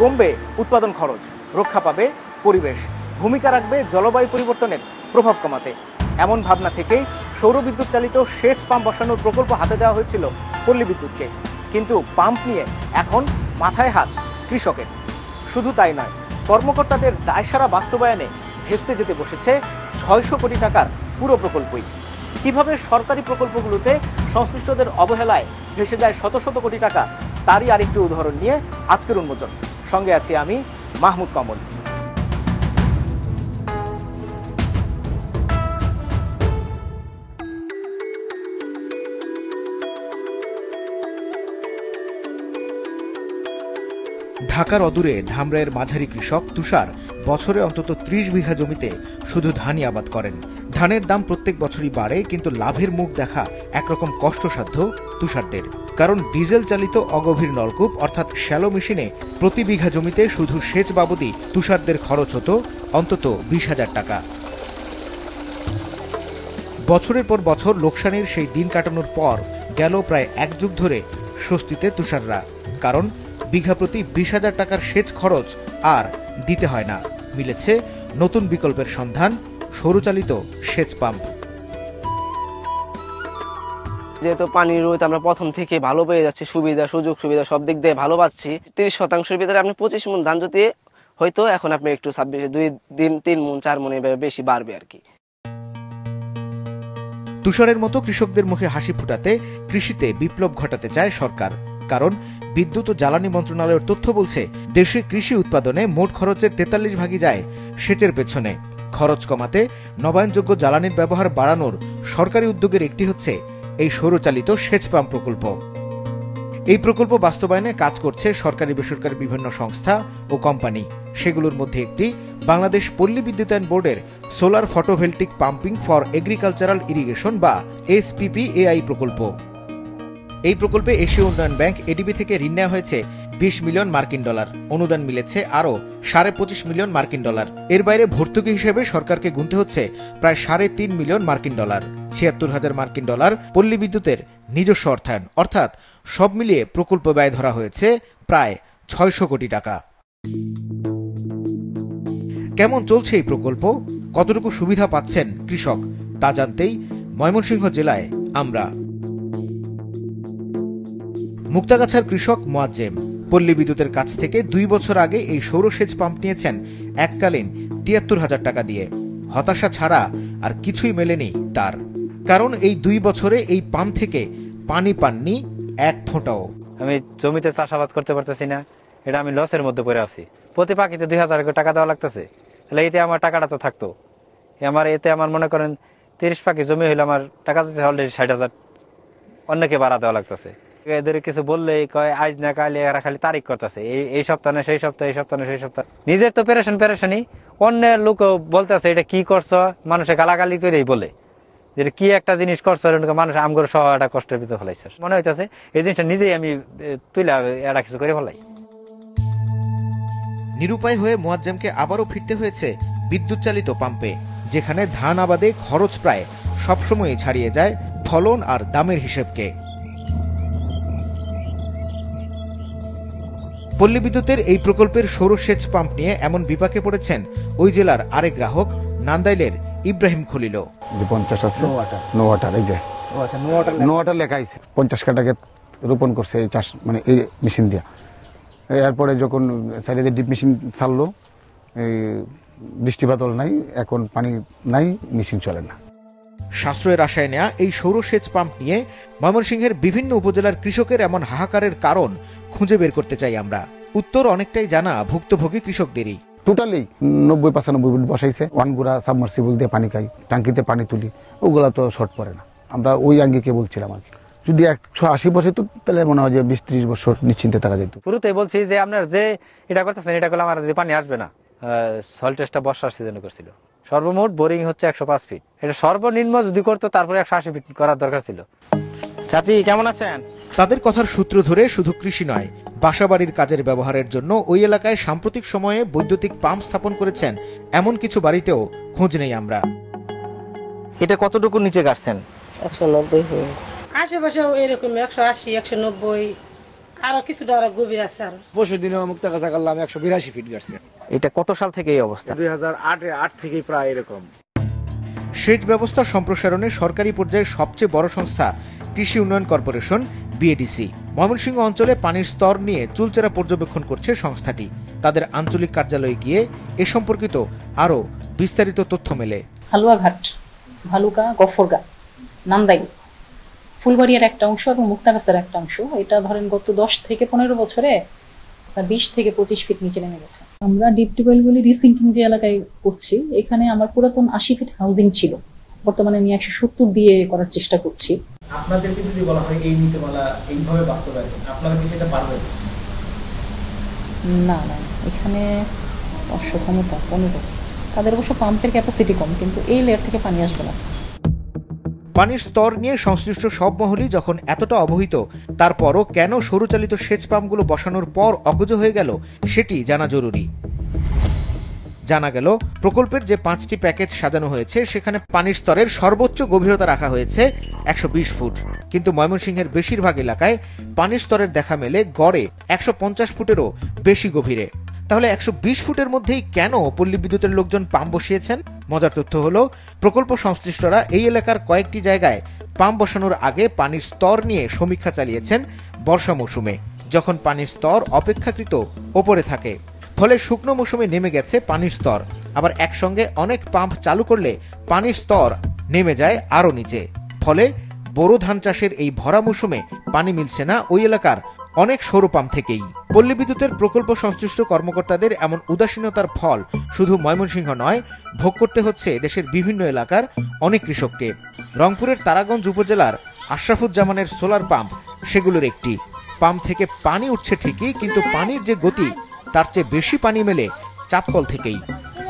কমবে উৎপাদন খরচ, রক্ষা পাবে পরিবেশ, ভূমিকা রাখবে জলবায়ু পরিবর্তনের প্রভাব কমাতে। এমন ভাবনা থেকেই সৌরবিদ্যুৎ চালিত সেচ পাম্প বসানোর প্রকল্প হাতে দেওয়া হয়েছিল পল্লী বিদ্যুৎকে। কিন্তু পাম্প নিয়ে এখন মাথায় হাত কৃষকের। শুধু তাই নয়, কর্মকর্তাদের দায়সারা বাস্তবায়নে ভেস্তে যেতে বসেছে ৬০০ কোটি টাকার পুরো প্রকল্পই। কিভাবে সরকারি প্রকল্পগুলোতে সংশ্লিষ্টদের অবহেলায় ভেসে যায় শত শত কোটি টাকা, তারই আরেকটি উদাহরণ নিয়ে আজকের উন্মোচন। সঙ্গে আছি আমি মাহমুদ কমল। ঢাকার অদূরে ধামরাইয়ের মাঝারি কৃষক তুষার বছরে অন্তত ৩০ বিঘা জমিতে শুধু ধানই আবাদ করেন। ধানের দাম প্রত্যেক বছরই বাড়ে, কিন্তু লাভের মুখ দেখা একরকম কষ্টসাধ্য তুষারদের। কারণ ডিজেল চালিত অগভীর নলকূপ অর্থাৎ শ্যালো মেশিনে প্রতি বিঘা জমিতে শুধু সেচ বাবদই তুষারদের খরচ হতো অন্তত ২০,০০০ টাকা। বছরের পর বছর লোকসানের সেই দিন কাটানোর পর গেল প্রায় ১ যুগ ধরে স্বস্তিতে তুষাররা। কারণ বিঘা প্রতি ২০,০০০ টাকার সেচ খরচ আর দিতে হয় না। মিলেছে নতুন বিকল্পের সন্ধান, সৌরচালিত সেচ পাম্প। যেহেতু পানির রোধ আমরা প্রথম থেকে ভালো পেয়ে যাচ্ছি, সুবিধা সুযোগ সুবিধা সব দিক দিয়ে ভালো পাচ্ছি। ৩০% ভিতরে আপনি ২৫ মণ ধান যদি হয়তো এখন আপনি একটু ২৬ 2 দিন 3 মণ 4 মণ বেশি বাড়বে আর কি। তুষারের মতো কৃষকদের মুখে হাসি ফুটাতে কৃষিতে বিপ্লব ঘটাতে চায় সরকার। কারণ বিদ্যুৎ ও জ্বালানি মন্ত্রণালয়ের তথ্য বলছে, দেশে কৃষি উৎপাদনে মোট খরচের ৪৩ ভাগই যায় সেচের পেছনে। খরচ কমাতে নবায়নযোগ্য জ্বালানির ব্যবহার বাড়ানোর সরকারি উদ্যোগের একটি হচ্ছে এই সৌরচালিত সেচ পাম্প প্রকল্প। এই প্রকল্প বাস্তবায়নে কাজ করছে সরকারি বেসরকারি বিভিন্ন সংস্থা ও কোম্পানি। সেগুলোর মধ্যে একটি বাংলাদেশ পল্লী বিদ্যুতায়ন বোর্ডের solar photovoltaic pumping for agricultural irrigation বা SPPAI প্রকল্প। এই প্রকল্পে এশীয় উন্নয়ন ব্যাংক এডিবি থেকে ঋণ নেওয়া হয়েছে ২০ মিলিয়ন মার্কিন ডলার। অনুদান মিলেছে আরও ২৫.৫ মিলিয়ন মার্কিন ডলার। এর বাইরে ভর্তুকি হিসেবে সরকারকে গুনতে হচ্ছে প্রায় ৩.৫ মিলিয়ন মার্কিন ডলার। ৭৬,০০০ মার্কিন ডলার পল্লী বিদ্যুতের নিজস্ব অর্থায়ন। অর্থাৎ সব মিলিয়ে প্রকল্প ব্যয় ধরা হয়েছে প্রায় ৬০০ কোটি টাকা। কেমন চলছে এই প্রকল্প, কতটুকু সুবিধা পাচ্ছেন কৃষক, তা জানতেই ময়মনসিংহ জেলায় আমরা। মুক্তাগাছার কৃষক মোয়াজ্জেম পল্লী বিদ্যুতের কাছ থেকে ২ বছর আগে এই সৌরসেচ পাম্প নিয়েছেন এককালীন ৭৩,০০০ টাকা দিয়ে। হতাশা ছাড়া আর কিছুই মেলেনি তার। কারণ এই ২ বছরে এই পাম্প থেকে পানি পাননি এক ফোঁটাও। আমি জমিতে চাষাবাদ করতে পারতেছি না, এটা আমি লসের মধ্যে পড়ে আছি। প্রতি পাখিতে ২,০০০ টাকা দেওয়া লাগতেছে। তাহলে এতে আমার টাকাটা তো থাকতো। এতে আমার মনে করেন ৩০ পাখি জমি হইলে আমার টাকা যেতে অলরেডি ৬০,০০০ অন্যকে ভাড়া দেওয়া লাগতেছে। এদের কিছু বললেই কয় আজ না কাল, এরা খালি তারিখ করতেছে, এই সপ্তাহ না সেই সপ্তাহ, এই সপ্তাহ না সেই সপ্তাহ। নিজের তো পেরেশানি, অন্যের লোক বলতেছে এটা কি করছো, মানুষে গালাগালি করেই বলে যে কি একটা জিনিস করছো, মানুষ আমগর সহ একটা কষ্টের ভিতরে ফেলাইছে। মনে হইতেছে এই জিনিসটা নিজেই আমি তুলে এটা কিছু করে ফেলাই। নিরুপায় হয়ে মোয়াজ্জেমকে আবারও ফিরতে হয়েছে বিদ্যুৎ চালিত পাম্পে, যেখানে ধান আবাদে খরচ প্রায় সবসময়ই ছাড়িয়ে যায় ফলন আর দামের হিসেবকে। পল্লী বিদ্যুতের এই প্রকল্পের সৌরসেচ পাম্প নিয়ে এমন বিপাকে পড়েছেন ওই জেলার আরেক গ্রাহক নান্দাইলের ইব্রাহিম খলিলও। 50 আছে নো ওয়াটার, এই যে নো ওয়াটার লেখা আছে। 50 কাটাকে রোপণ করছে এই চাষ, মানে এই মেশিন দিয়া। এরপরে যখন সাইডে ডিপ মেশিন ছাড়লো, এই বৃষ্টিপাতল নাই, এখন পানি নাই, মেশিন চলে না। সাশ্রয়ের আশায় নেয়া এই সৌরসেচ পাম্প নিয়ে ময়মনসিংহের বিভিন্ন উপজেলার কৃষকের এমন হাহাকারের কারণ খুঁজে বের করতে চাই আমরা। উত্তর অনেকটাই জানা ভুক্তভোগী কৃষকদেরই। টোটালি 90-95 বসাইছে। ওয়ানগুড়া সাবমার্সিবল দিয়ে পানি খাই, টাঙ্কিতে পানি তুলি, ওগুলা তো শর্ট পড়ে না। আমরা ওই আঙ্গিকে বলছিলাম আর কি, যদি 180 বছর তো তাহলে মনে হয় যে 20-30 বছর নিশ্চিন্তে থাকা যেত। শুরুতে বলছি যে আপনার যে এটা করতেছেন, এটা করলে আমার পানি আসবে না। সয়েল টেস্টটা বর্ষার সিজনে করছিল। সর্বমোট বোরিং হচ্ছে 105 ফিট। এটা সর্বনিম্ন যদি করতো তারপরে 180 ফিট করার দরকার ছিল। চাচি কেমন আছেন? তাদের কথার সূত্র ধরে শুধু কৃষি নয়, বাসাবাড়ির কাজের ব্যবহারের জন্য ওই এলাকায় সাম্প্রতিক সময়ে বৈদ্যুতিক পাম্প স্থাপন করেছেন এমন কিছু বাড়িতেও খোঁজ নেই আমরা। এটা কতটুকু নিচে গাড়ছেন? 190 আশেপাশেও এরকম 180, 190 আরো কিছুটা আরো গভীর আছে। আর পরশু দিনে মুক্তাগাছা করলাম 182 ফিট গাছে। এটা কত সাল থেকে এই অবস্থা? 2008 থেকেই প্রায় এরকম। সেচ ব্যবস্থা সম্প্রসারণে সরকারি পর্যায়ে সবচেয়ে বড় সংস্থা কৃষি উন্নয়ন কর্পোরেশন বিএডিসি। ময়মনসিংহ অঞ্চলে পানির স্তর নিয়ে চুলচেরা পর্যবেক্ষণ করছে সংস্থাটি। তাদের আঞ্চলিক কার্যালয়ে গিয়ে এ সম্পর্কিত আরও বিস্তারিত তথ্য মেলে। হালুয়াঘাট, ভালুকা, গফরগা, নান্দাই, ফুলবাড়িয়ার একটা অংশ এবং মুক্তাগাছার একটা অংশ, এটা ধরেন গত 10 থেকে 15 বছরে 20 থেকে 25 ফিট নিচে নেমে গেছে। আমরা ডিপ টিউবওয়েলগুলি রিসিঙ্কিং যে এলাকায় করছি, এখানে আমার পুরাতন 80 ফিট হাউজিং ছিল, বর্তমানে আমি 170 দিয়ে করার চেষ্টা করছি। আপনাদেরকে যদি বলা হয় এই নীতিমালা এইভাবে বাস্তবায়ন, আপনারা কি সেটা পারবেন? না, এখানে অক্ষমতা 15। তাদের অবশ্য পাম্পের ক্যাপাসিটি কম, কিন্তু এই লেয়ার থেকে পানি আসবে না। পানির স্তর নিয়ে সংশ্লিষ্ট সব মহলই যখন এতটা অবহিত, তারপরও কেন সৌরচালিত সেচ পাম্পগুলো বসানোর পর অকেজো হয়ে গেল সেটি জানা জরুরি। জানা গেল, প্রকল্পের যে 5টি প্যাকেজ সাজানো হয়েছে সেখানে পানির স্তরের সর্বোচ্চ গভীরতা রাখা হয়েছে 120 ফুট, কিন্তু ময়মনসিংহের বেশিরভাগ এলাকায় পানির স্তরের দেখা মেলে গড়ে 150 ফুটেরও বেশি গভীরে। তাহলে 120 ফুটের মধ্যেই কেন পল্লী বিদ্যুতের লোকজন পাম্প বসিয়েছেন? মজার তথ্য হলো, প্রকল্প সংশ্লিষ্টরা এই এলাকার কয়েকটি জায়গায় পাম্প বসানোর আগে পানির স্তর নিয়ে সমীক্ষা চালিয়েছেন বর্ষা মৌসুমে, যখন পানির স্তর অপেক্ষাকৃত ওপরে থাকে। ফলে শুকনো মৌসুমে নেমে গেছে পানির স্তর। আবার একসঙ্গে অনেক পাম্প চালু করলে পানির স্তর নেমে যায় আরও নিচে। ফলে বোরো ধান চাষের এই ভরা মৌসুমে পানি মিলছে না ওই এলাকার অনেক সৌর পাম্প থেকেই। পল্লী বিদ্যুতের প্রকল্প সংশ্লিষ্ট কর্মকর্তাদের এমন উদাসীনতার ফল শুধু ময়মনসিংহ নয়, ভোগ করতে হচ্ছে দেশের বিভিন্ন এলাকার অনেক কৃষককে। রংপুরের তারাগঞ্জ উপজেলার আশরাফুজ্জামানের সোলার পাম্প সেগুলোর একটি। পাম্প থেকে পানি উঠছে ঠিকই, কিন্তু পানির যে গতি তার চেয়ে বেশি পানি মেলে চাপকল থেকেই।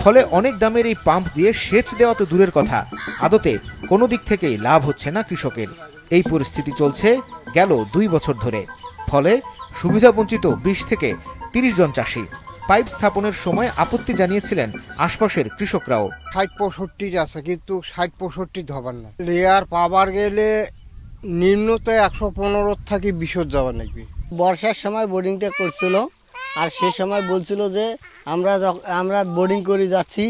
ফলে অনেক দামের এই পাম্প দিয়ে সেচ দেওয়া তো দূরের কথা, আদতে কোনো দিক থেকেই লাভ হচ্ছে না কৃষকের। এই পরিস্থিতি চলছে গেল 2 বছর ধরে। ফলে সুবিধাবঞ্চিত 20 থেকে 30 জন চাষি। পাইপ স্থাপনের সময় আপত্তি জানিয়েছিলেন আশপাশের কৃষকরাও। 60-65 আছে, কিন্তু 60-65 হবার না। লেয়ার পাবার গেলে নিম্নত 115 থেকে 20 যাওয়া লাগবে। বর্ষার সময় বোর্ডিংটা করছিল, আর সেই সময় বলছিল যে আমরা বোর্ডিং করে যাচ্ছি,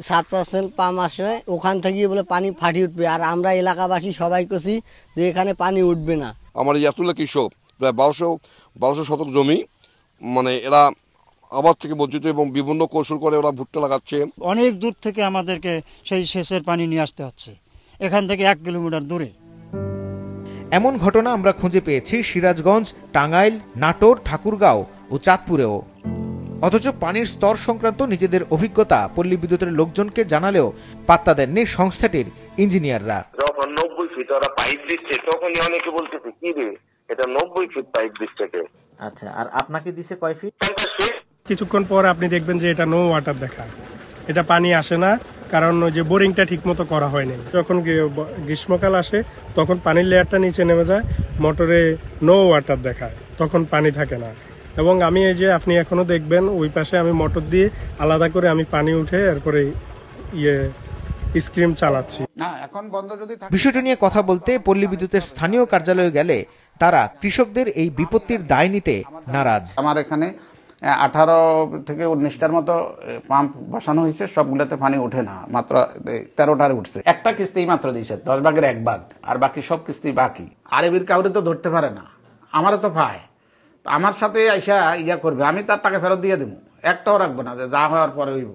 7% পাম্প আসে, ওখান থেকে বলে পানি ফাটিয়ে উঠবে। আর আমরা এলাকাবাসী সবাই কছি যে এখানে পানি উঠবে না। আমার এতগুলো কৃষক, প্রায় 1200 শতক জমি, মানে এরা আবাদ থেকে বঞ্চিত এবং বিভিন্ন কৌশল করে ওরা ভুট্টা লাগাচ্ছে। অনেক দূর থেকে আমাদেরকে সেই সেচের পানি নিয়ে আসতে হচ্ছে, এখান থেকে 1 কিলোমিটার দূরে। এমন ঘটনা আমরা খুঁজে পেয়েছি সিরাজগঞ্জ, টাঙ্গাইল, নাটোর, ঠাকুরগাঁও ও চাঁদপুরেও। অথচ পানির স্তর সংক্রান্ত নিজেদের অভিজ্ঞতা পল্লী বিদ্যুতের লোকজনকে জানালেও পাত্তা দেননি সংস্থাটির ইঞ্জিনিয়াররা। যখন 90 ফিট ওরা পাইপ দিচ্ছে, তখনই অনেকে বলতেছে কি রে এটা 90 ফিট পাইপ দিচ্ছে। আচ্ছা, আর আপনাকে দিছে কয় ফিট? কিছুক্ষণ পর আপনি দেখবেন যে এটা নো ওয়াটার দেখা, এটা পানি আসে না, কারণ ওই যে বোরিংটা ঠিক মতো করা হয়নি। যখন গ্রীষ্মকাল আসে তখন পানির লেয়ারটা নিচে নেমে যায়, মোটরে নো ওয়াটার দেখায়, তখন পানি থাকে না। এবং আমি এই যে আপনি এখনো দেখবেন ওই পাশে আমি মোটর দিয়ে আলাদা করে আমি পানি উঠে এরপরে স্ক্রিম চালাচ্ছি। বিষয়টি নিয়ে কথা বলতে পল্লী বিদ্যুতের স্থানীয় কার্যালয়ে গেলে তারা কৃষকদের এই বিপত্তির দায় নিতে নারাজ। আমার এখানে 18 থেকে 19টার মতো পাম্প বসানো হয়েছে, সবগুলোতে পানি ওঠে না, মাত্র 13টার উঠছে। একটা কিস্তি মাত্র দিয়েছে, 10 ভাগের 1 ভাগ, আর বাকি সব কিস্তি বাকি। আরবির কাউরে তো ধরতে পারে না, আমারও তো পায়, আমার সাথে আইসা করবে, আমি তার টাকা ফেরত দিয়ে দেবো, একটাও রাখবো না, যে যা হওয়ার পরে হইব।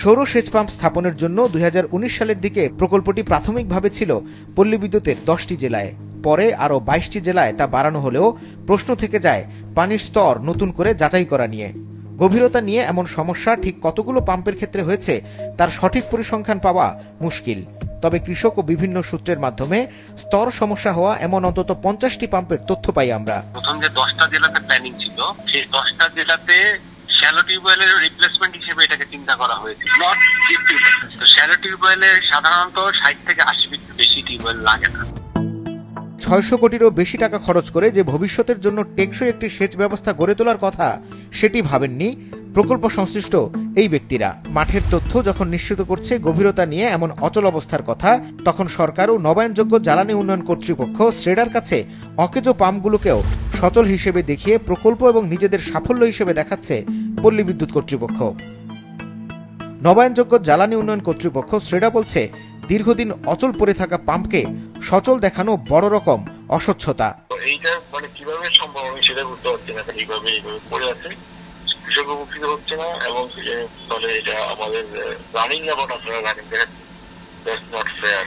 সৌর সেচ পাম্প স্থাপনের জন্য 2019 সালের দিকে প্রকল্পটি প্রাথমিকভাবে ছিল পল্লী বিদ্যুতের 10টি জেলায়। পরে আরও 22টি জেলায় তা বাড়ানো হলেও প্রশ্ন থেকে যায় পানির স্তর নতুন করে যাচাই করা নিয়ে। গভীরতা নিয়ে এমন সমস্যা ঠিক কতগুলো পাম্পের ক্ষেত্রে হয়েছে তার সঠিক পরিসংখ্যান পাওয়া মুশকিল। তবে কৃষক ও বিভিন্ন সূত্রের মাধ্যমে স্তর সমস্যা হওয়া এমন অন্তত 50টি পাম্পের তথ্য পাই আমরা। প্রথম যে 10টা জেলাতে প্ল্যানিং ছিল, সেই 10টা জেলাতে শ্যালো টিউবওয়েলের রিপ্লেসমেন্ট হিসেবে এটাকে চিন্তা করা হয়েছে। নট ডিপ টিউবওয়েল, তো শ্যালো টিউবওয়েলের সাধারণত 60 থেকে 80 ফিট বেশি টিউবওয়েল লাগে না। 600 কোটিরও বেশি টাকা খরচ করে যে ভবিষ্যতের জন্য টেকসই একটি সেচ ব্যবস্থা গড়ে তোলার কথা, সেটি ভাবেননি প্রকল্প সংশ্লিষ্ট এই ব্যক্তিরা। মাঠের তথ্য যখন নিশ্চিত করছে গভীরতা নিয়ে এমন অচল অবস্থার কথা, তখন সরকার ও নবায়নযোগ্য জ্বালানি উন্নয়ন কর্তৃপক্ষ শ্রেডার কাছে অকেজো পাম্পগুলোকেও সচল হিসেবে দেখিয়ে প্রকল্প এবং নিজেদের সাফল্য হিসেবে দেখাচ্ছে পল্লী বিদ্যুৎ কর্তৃপক্ষ। নবায়নযোগ্য জ্বালানি উন্নয়ন কর্তৃপক্ষ শ্রেডা বলছে, দীর্ঘদিন অচল পড়ে থাকা পাম্পকে সচল দেখানো বড় রকম অস্বচ্ছতা। এইটা মানে কিভাবে সম্ভব আমি সেটা বুঝতে পারছি না, এইভাবে পড়ে আছে, কৃষক উপকৃত হচ্ছে না, এবং ফলে এটা আমাদের রানিং অ্যাবাউট আপনারা রানিং দ্যাটস নট ফেয়ার।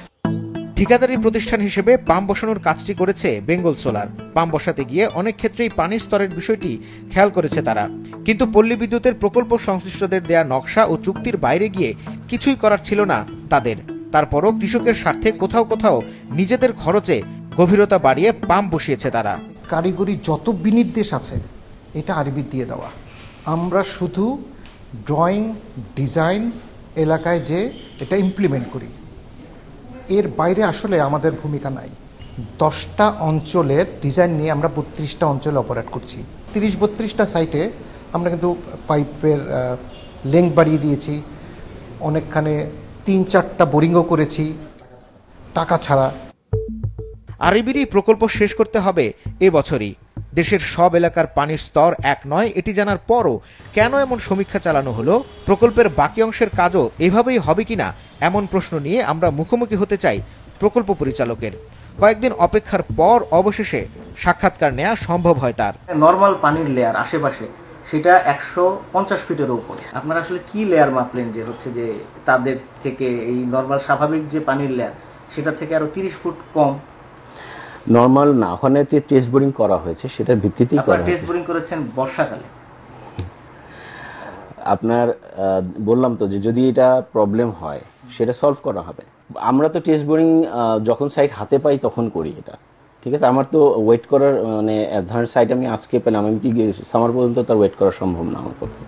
ঠিকাদারি প্রতিষ্ঠান হিসেবে পাম্প বসানোর কাজটি করেছে বেঙ্গল সোলার। পাম্প বসাতে গিয়ে অনেক ক্ষেত্রেই পানির স্তরের বিষয়টি খেয়াল করেছে তারা, কিন্তু পল্লী বিদ্যুতের প্রকল্প সংশ্লিষ্টদের দেয়া নকশা ও চুক্তির বাইরে গিয়ে কিছুই করার ছিল না তাদের। তারপরও কৃষকের স্বার্থে কোথাও কোথাও নিজেদের খরচে গভীরতা বাড়িয়ে পাম্প বসিয়েছে তারা। কারিগরি যত বিনির্দেশ আছে এটা আরবি দিয়ে দেওয়া, আমরা শুধু ড্রয়িং ডিজাইন এলাকায় যে এটা ইমপ্লিমেন্ট করি, এর বাইরে আসলে আমাদের ভূমিকা নাই। 10টা অঞ্চলের ডিজাইন নিয়ে আমরা 32টা অঞ্চলে অপারেট করছি। 30-32টা সাইটে আমরা কিন্তু পাইপের লেংথ বাড়িয়ে দিয়েছি, অনেকখানে 3-4টা বোরিংও করেছি টাকা ছাড়া। আরবিরই প্রকল্প শেষ করতে হবে এবছরই। দেশের সব এলাকার পানির স্তর এক নয় এটি জানার পরও কেন এমন সমীক্ষা চালানো হলো? প্রকল্পের বাকি অংশের কাজও এভাবেই হবে কিনা এমন প্রশ্ন নিয়ে আমরা মুখোমুখি হতে চাই প্রকল্প পরিচালকের। কয়েকদিন অপেক্ষার পর অবশেষে সাক্ষাৎকার নেওয়া সম্ভব হয় তার। নরমাল পানির লেয়ার আশেপাশে সেটা 150 ফিটের উপরে, আপনারা আসলে কি লেয়ার মাপলেন যে হচ্ছে যে তাদের থেকে এই নরমাল স্বাভাবিক যে পানির লেয়ার সেটা থেকে আরো 30 ফুট কম? নরমাল না, ওখানে টেস্ট বোরিং করা হয়েছে, সেটার ভিত্তিতেই করা হয়েছে। টেস্ট বোরিং করেছেন বর্ষাকালে। আপনার বললাম তো যে যদি এটা প্রবলেম হয় সেটা সলভ করা হবে। আমরা তো টেস্ট বোরিং যখন সাইট হাতে পাই তখন করি এটা, ঠিক আছে। আমার তো ওয়েট করার মানে ধরনের সাইট আমি আজকে পেলাম, আমি সামার পর্যন্ত তার ওয়েট করা সম্ভব না আমার পক্ষে।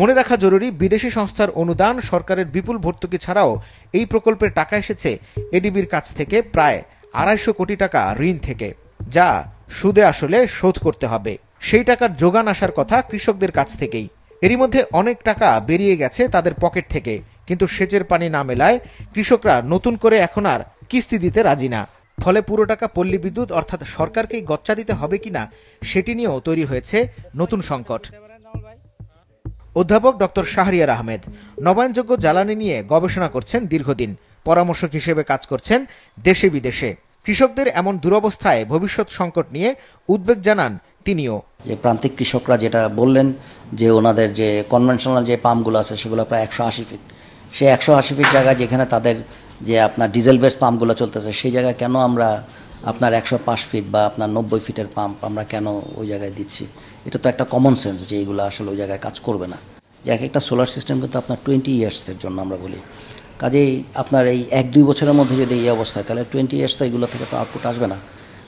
মনে রাখা জরুরি, বিদেশি সংস্থার অনুদান, সরকারের বিপুল ভর্তুকি ছাড়াও এই প্রকল্পের টাকা এসেছে এডিবির কাছ থেকে প্রায় 250 কোটি টাকা ঋণ থেকে, যা সুদে আসলে শোধ করতে হবে। সেই টাকার যোগান আসার কথা কৃষকদের কাছ থেকেই। এরই মধ্যে অনেক টাকা বেরিয়ে গেছে তাদের পকেট থেকে, কিন্তু সেচের পানি না মেলায় কৃষকরা নতুন করে এখন আর কিস্তি দিতে রাজি না। ফলে পুরো টাকা পল্লী বিদ্যুৎ অর্থাৎ সরকারকেই গচ্চা দিতে হবে কিনা সেটি নিয়েও তৈরি হয়েছে নতুন সংকট। অধ্যাপক ডক্টর শাহরিয়ার আহমেদ নবায়নযোগ্য জ্বালানি নিয়ে গবেষণা করছেন দীর্ঘদিন, পরামর্শক হিসেবে কাজ করছেন দেশে বিদেশে। কৃষকদের এমন দুরবস্থায় ভবিষ্যৎ সংকট নিয়ে উদ্বেগ জানান তিনিও। যে প্রান্তিক কৃষকরা যেটা বললেন যে ওনাদের যে কনভেনশনাল যে পাম্পগুলো আছে সেগুলো প্রায় 180 ফিট, সেই 180 ফিট জায়গায় যেখানে তাদের যে আপনার ডিজেল বেস পাম্পগুলো চলতেছে সেই জায়গায় কেন আমরা আপনার 105 ফিট বা আপনার 90 ফিটের পাম্প আমরা কেন ওই জায়গায় দিচ্ছি? এটা তো একটা কমন সেন্স যে এইগুলো আসলে ওই জায়গায় কাজ করবে না। যে এক একটা সোলার সিস্টেম কিন্তু আপনার 20 ইয়ার্সের জন্য আমরা বলি, কাজেই আপনার এই 1-2 বছরের মধ্যে যদি এই অবস্থায়, তাহলে 20 ইয়ার্স তো এগুলো থেকে তো আউটপুট আসবে না।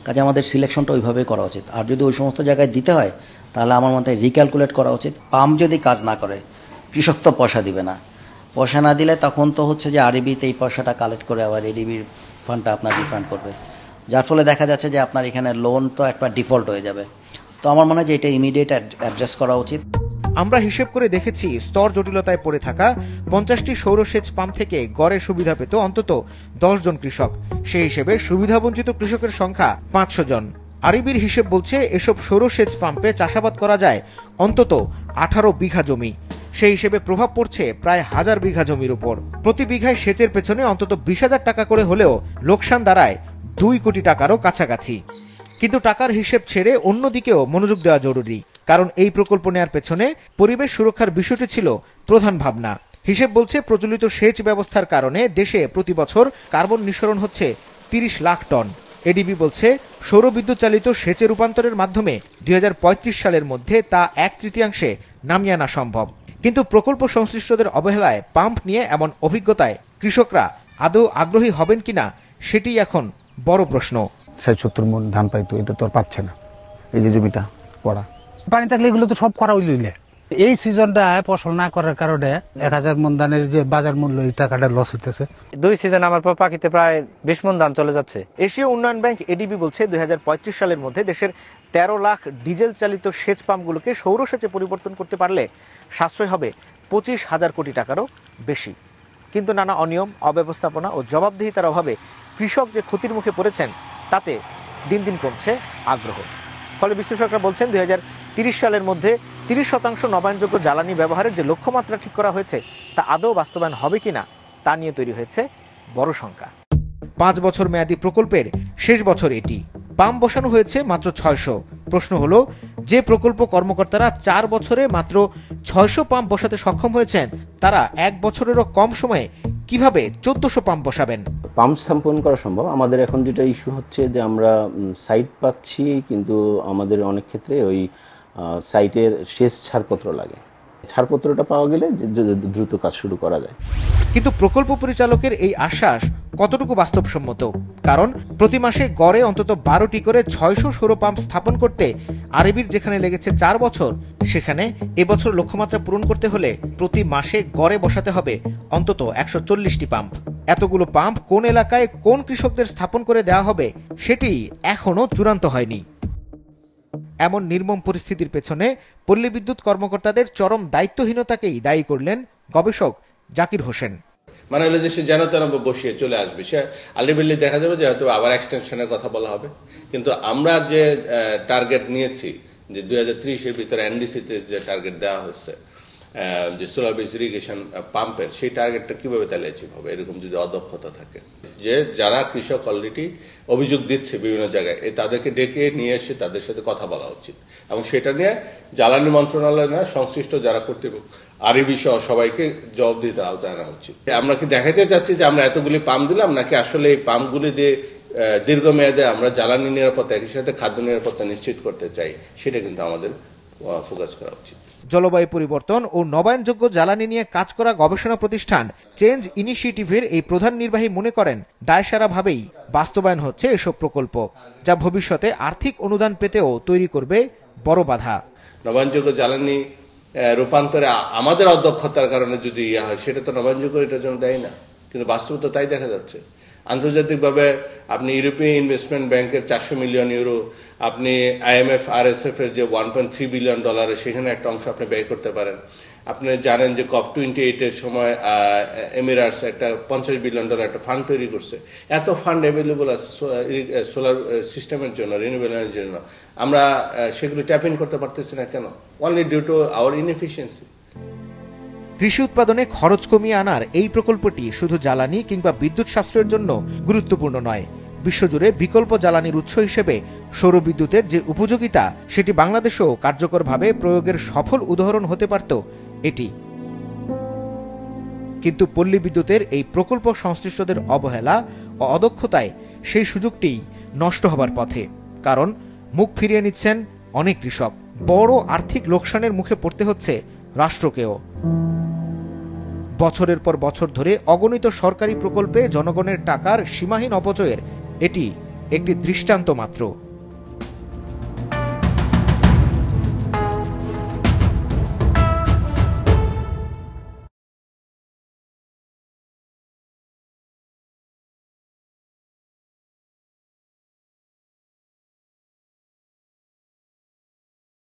কাজে আমাদের সিলেকশনটা ওইভাবেই করা উচিত। আর যদি ওই সমস্ত জায়গায় দিতে হয় তাহলে আমার মতে রিক্যালকুলেট করা উচিত। পাম্প যদি কাজ না করে কৃষক তো পয়সা দিবে না, পয়সা না দিলে তখন তো হচ্ছে যে আরবিতে এই পয়সাটা কালেক্ট করে আবার এডিবির ফান্ডটা আপনার রিফান্ড করবে, যার ফলে দেখা যাচ্ছে যে আপনার এখানে লোন তো একটা ডিফল্ট হয়ে যাবে। তো আমার মনে হয় যে এটা ইমিডিয়েট অ্যাড্রেস করা উচিত। আমরা হিসেব করে দেখেছি, স্তর জটিলতায় পড়ে থাকা 50টি সৌরসেচ পাম্প থেকে গড়ে সুবিধা পেত অন্তত 10 জন কৃষক। সেই হিসেবে সুবিধাবঞ্চিত কৃষকের সংখ্যা 500 জন। আরবির হিসেব বলছে এসব সৌরসেচ পাম্পে চাষাবাদ করা যায় অন্তত 18 বিঘা জমি। সেই হিসেবে প্রভাব পড়ছে প্রায় 1000 বিঘা জমির উপর। প্রতি বিঘায় সেচের পেছনে অন্তত 20,000 টাকা করে হলেও লোকসান দাঁড়ায় 2 কোটি টাকারও কাছাকাছি। কিন্তু টাকার হিসেব ছেড়ে অন্যদিকেও মনোযোগ দেওয়া জরুরি, কারণ এই প্রকল্প নেওয়ার পেছনে পরিবেশ সুরক্ষার বিষয়টি ছিল প্রধান ভাবনা। হিসেব বলছে প্রচলিত সেচ ব্যবস্থার কারণে দেশে প্রতি বছর কার্বন নিঃসরণ হচ্ছে 30 লাখ টন। এডিবি বলছে সৌরবিদ্যুৎ চালিত সেচে রূপান্তরের মাধ্যমে 2035 সালের মধ্যে তা 1/3 নামিয়ে আনা সম্ভব। কিন্তু প্রকল্প সংশ্লিষ্টদের অবহেলায় পাম্প নিয়ে এমন অভিজ্ঞতায় কৃষকরা আদৌ আগ্রহী হবেন কিনা সেটি এখন বড় প্রশ্ন। 60-70 মণ ধান পাইতো, এটা তো আর পাচ্ছে না। এই যে জমিটা করা পানি থাকলে এগুলো তো সব করা হইলে এই সিজনটা ফসল না করার কারণে 1000 মণ ধানের যে বাজার মূল্য এই টাকাটা লস হইতেছে। 2 সিজন আমার পাখিতে প্রায় 20 মণ ধান চলে যাচ্ছে। এশীয় উন্নয়ন ব্যাংক এডিবি বলছে 2035 সালের মধ্যে দেশের 13 লাখ ডিজেল চালিত সেচ পাম্পগুলোকে সৌরসেচে পরিবর্তন করতে পারলে সাশ্রয় হবে 25,000 কোটি টাকারও বেশি। কিন্তু নানা অনিয়ম, অব্যবস্থাপনা ও জবাবদিহিতার অভাবে কৃষক যে ক্ষতির মুখে পড়েছেন তাতে দিন দিন কমছে আগ্রহ। ফলে বিশ্লেষকরা বলছেন 2030 সালের মধ্যে 30% নবায়নযোগ্য জ্বালানি ব্যবহারের যে লক্ষ্যমাত্রা ঠিক করা হয়েছে তা আদৌ বাস্তবায়ন হবে কিনা তা নিয়ে তৈরি হয়েছে বড় শঙ্কা। 5 বছর মেয়াদী প্রকল্পের শেষ বছর এটি। পাম্প বসানো হয়েছে মাত্র 600। প্রশ্ন হলো, যে প্রকল্প কর্মকর্তারা 4 বছরে মাত্র 600 পাম্প বসাতে সক্ষম হয়েছেন, তারা 1 বছরেরও কম সময়ে কিভাবে 1400 পাম্প বসাবেন? পাম্প স্থাপন করা সম্ভব। আমাদের এখন যেটা ইস্যু হচ্ছে যে আমরা সাইট পাচ্ছি, কিন্তু আমাদের অনেক ক্ষেত্রে ওই সাইটের শেষ ছাড়পত্র লাগে। ছাড়পত্রটা পাওয়া গেলে দ্রুত কাজ শুরু করা যায়। কিন্তু প্রকল্প পরিচালকের এই আশ্বাস কতটুকু বাস্তবসম্মত? কারণ প্রতি মাসে গড়ে অন্তত 12টি করে 600 সৌর পাম্প স্থাপন করতে আরবির যেখানে লেগেছে 4 বছর, সেখানে এবছর লক্ষ্যমাত্রা পূরণ করতে হলে প্রতি মাসে গড়ে বসাতে হবে অন্তত 140টি পাম্প। এতগুলো পাম্প কোন এলাকায় কোন কৃষকদের স্থাপন করে দেওয়া হবে সেটি এখনো চূড়ান্ত হয়নি। এমন নির্মম পরিস্থিতির পেছনে পল্লী বিদ্যুৎ কর্মকর্তাদের চরম দায়িত্বহীনতাকেই দায়ী করলেন গবেষক জাকির হোসেন। মানে হলো যে সে যেন তেন বসিয়ে চলে আসবে, সে আলটিমেটলি দেখা যাবে যে হয়তো আবার এক্সটেনশনের কথা বলা হবে। কিন্তু আমরা যে টার্গেট নিয়েছি যে 2030-এর ভিতরে এনডিসিতে যে টার্গেট দেওয়া হচ্ছে যে সোলার বেস ইরিগেশন পাম্পের, সেই টার্গেটটা কিভাবে তাহলে অ্যাচিভ হবে এরকম যদি অদক্ষতা থাকে? যে যারা কৃষক অলরেডি অভিযোগ দিচ্ছে বিভিন্ন জায়গায়, তাদেরকে ডেকে নিয়ে এসে তাদের সাথে কথা বলা উচিত এবং সেটা নিয়ে জ্বালানি মন্ত্রণালয় না সংশ্লিষ্ট যারা কর্তৃপক্ষ আরবি সহ সবাইকে জবাবদিহিতার আওতায় আনা উচিত। আমরা কি দেখাতে চাচ্ছি যে আমরা এতগুলি পাম্প দিলাম, নাকি আসলে এই পাম্পগুলি দিয়ে দীর্ঘমেয়াদে আমরা জ্বালানি নিরাপত্তা একই সাথে খাদ্য নিরাপত্তা নিশ্চিত করতে চাই, সেটা কিন্তু আমাদের ফোকাস করা উচিত। জলবায়ু পরিবর্তন ও নবায়নযোগ্য জ্বালানি নিয়ে কাজ করা গবেষণা প্রতিষ্ঠান চেঞ্জ ইনিশিয়েটিভের এই প্রধান নির্বাহী মনে করেন, দায়সারাভাবেই বাস্তবায়ন হচ্ছে এসব প্রকল্প, যা ভবিষ্যতে আর্থিক অনুদান পেতেও তৈরি করবে বড় বাধা। নবায়নযোগ্য জ্বালানি রূপান্তরে আমাদের অদক্ষতার কারণে যদি ইয়ে হয়, সেটা তো নবায়নযোগ্য এটার জন্য দেয় না, কিন্তু বাস্তবতা তাই দেখা যাচ্ছে। আন্তর্জাতিকভাবে আপনি ইউরোপিয়ান ইনভেস্টমেন্ট ব্যাংকের 400 মিলিয়ন ইউরো, আপনি IMF RSF এর যে $1.3 বিলিয়ন, সেখানে একটা অংশ আপনি ব্যয় করতে পারেন। আপনি জানেন যে COP28-এর সময় এমিরাটস একটা $50 বিলিয়ন একটা ফান্ড তৈরি করছে। এত ফান্ড অ্যাভেলেবল আছে সোলার সিস্টেমের জন্য, রিনিউয়েবল এনার্জির জন্য, আমরা সেগুলো ট্যাপ ইন করতে পারতেছি না কেন? Only due to our inefficiency. কৃষি উৎপাদনে খরচ কমিয়ে আনার এই প্রকল্পটি শুধু জ্বালানি কিংবা বিদ্যুৎ সাশ্রয়ের জন্য গুরুত্বপূর্ণ নয়। বিশ্বজুড়ে বিকল্প জ্বালানির উৎস হিসেবে সৌর বিদ্যুতের যে উপযোগিতা, সেটি বাংলাদেশেও কার্যকরভাবে প্রয়োগের সফল উদাহরণ হতে পারত এটি। কিন্তু পল্লী বিদ্যুতের এই প্রকল্প সংশ্লিষ্টদের অবহেলা ও অদক্ষতায় সেই সুযোগটি নষ্ট হবার পথে। কারণ মুখ ফিরিয়ে নিচ্ছেন অনেক কৃষক, বড় আর্থিক লোকসানের মুখে পড়তে হচ্ছে রাষ্ট্রকেও। বছরের পর বছর ধরে অগণিত সরকারি প্রকল্পে জনগণের টাকার সীমাহীন অপচয়ের এটি একটি দৃষ্টান্ত মাত্র।